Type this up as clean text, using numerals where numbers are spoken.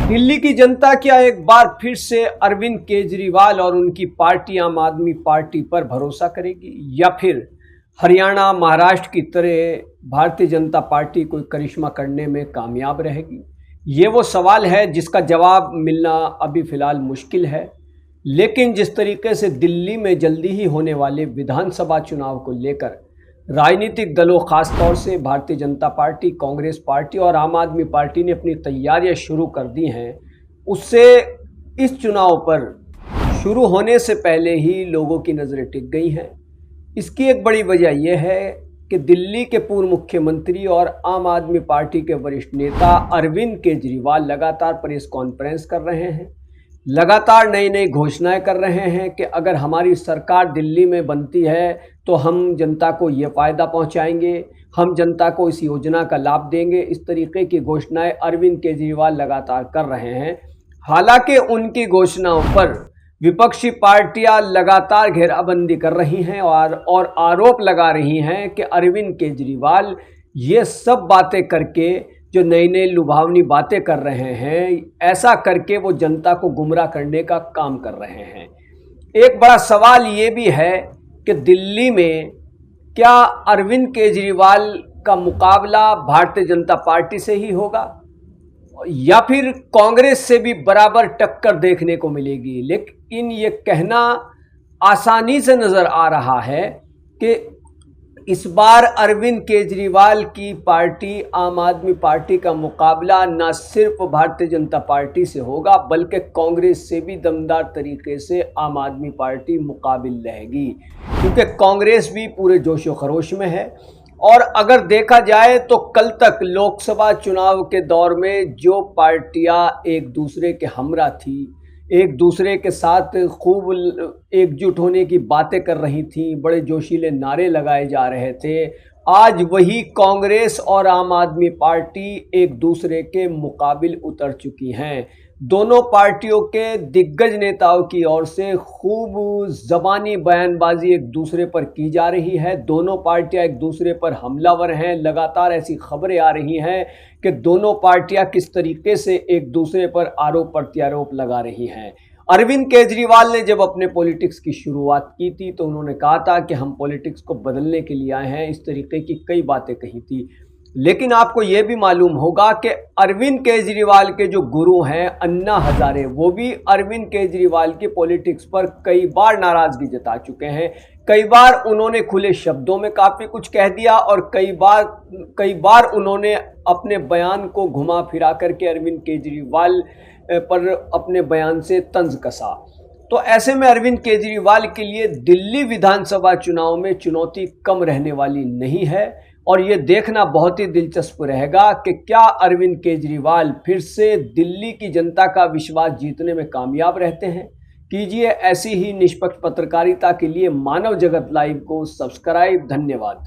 दिल्ली की जनता क्या एक बार फिर से अरविंद केजरीवाल और उनकी पार्टी आम आदमी पार्टी पर भरोसा करेगी या फिर हरियाणा महाराष्ट्र की तरह भारतीय जनता पार्टी कोई करिश्मा करने में कामयाब रहेगी? ये वो सवाल है जिसका जवाब मिलना अभी फिलहाल मुश्किल है। लेकिन जिस तरीके से दिल्ली में जल्दी ही होने वाले विधानसभा चुनाव को लेकर राजनीतिक दलों, खासतौर से भारतीय जनता पार्टी, कांग्रेस पार्टी और आम आदमी पार्टी ने अपनी तैयारियां शुरू कर दी हैं, उससे इस चुनाव पर शुरू होने से पहले ही लोगों की नज़रें टिक गई हैं। इसकी एक बड़ी वजह यह है कि दिल्ली के पूर्व मुख्यमंत्री और आम आदमी पार्टी के वरिष्ठ नेता अरविंद केजरीवाल लगातार प्रेस कॉन्फ्रेंस कर रहे हैं, लगातार नई नई घोषणाएं कर रहे हैं कि अगर हमारी सरकार दिल्ली में बनती है तो हम जनता को ये फ़ायदा पहुंचाएंगे, हम जनता को इस योजना का लाभ देंगे। इस तरीके की घोषणाएं अरविंद केजरीवाल लगातार कर रहे हैं। हालांकि उनकी घोषणाओं पर विपक्षी पार्टियां लगातार घेराबंदी कर रही हैं और आरोप लगा रही हैं कि अरविंद केजरीवाल ये सब बातें करके, जो नई नई लुभावनी बातें कर रहे हैं, ऐसा करके वो जनता को गुमराह करने का काम कर रहे हैं। एक बड़ा सवाल ये भी है कि दिल्ली में क्या अरविंद केजरीवाल का मुकाबला भारतीय जनता पार्टी से ही होगा या फिर कांग्रेस से भी बराबर टक्कर देखने को मिलेगी? लेकिन ये कहना आसानी से नज़र आ रहा है कि इस बार अरविंद केजरीवाल की पार्टी आम आदमी पार्टी का मुकाबला न सिर्फ भारतीय जनता पार्टी से होगा बल्कि कांग्रेस से भी दमदार तरीके से आम आदमी पार्टी मुकाबिल रहेगी, क्योंकि कांग्रेस भी पूरे जोशो खरोश में है। और अगर देखा जाए तो कल तक लोकसभा चुनाव के दौर में जो पार्टियां एक दूसरे के हमरा थी, एक दूसरे के साथ खूब एकजुट होने की बातें कर रही थीं, बड़े जोशीले नारे लगाए जा रहे थे, आज वही कांग्रेस और आम आदमी पार्टी एक दूसरे के मुकाबिल उतर चुकी हैं। दोनों पार्टियों के दिग्गज नेताओं की ओर से खूब ज़बानी बयानबाजी एक दूसरे पर की जा रही है। दोनों पार्टियां एक दूसरे पर हमलावर हैं। लगातार ऐसी खबरें आ रही हैं कि दोनों पार्टियां किस तरीके से एक दूसरे पर आरोप प्रत्यारोप लगा रही हैं। अरविंद केजरीवाल ने जब अपने पॉलिटिक्स की शुरुआत की थी तो उन्होंने कहा था कि हम पॉलिटिक्स को बदलने के लिए आए हैं, इस तरीके की कई बातें कही थी। लेकिन आपको यह भी मालूम होगा कि अरविंद केजरीवाल के जो गुरु हैं अन्ना हजारे, वो भी अरविंद केजरीवाल की पॉलिटिक्स पर कई बार नाराजगी जता चुके हैं। कई बार उन्होंने खुले शब्दों में काफ़ी कुछ कह दिया और कई बार उन्होंने अपने बयान को घुमा फिरा करके अरविंद केजरीवाल पर अपने बयान से तंज कसा। तो ऐसे में अरविंद केजरीवाल के लिए दिल्ली विधानसभा चुनाव में चुनौती कम रहने वाली नहीं है और ये देखना बहुत ही दिलचस्प रहेगा कि क्या अरविंद केजरीवाल फिर से दिल्ली की जनता का विश्वास जीतने में कामयाब रहते हैं। कीजिए ऐसी ही निष्पक्ष पत्रकारिता के लिए मानव जगत लाइव को सब्सक्राइब। धन्यवाद।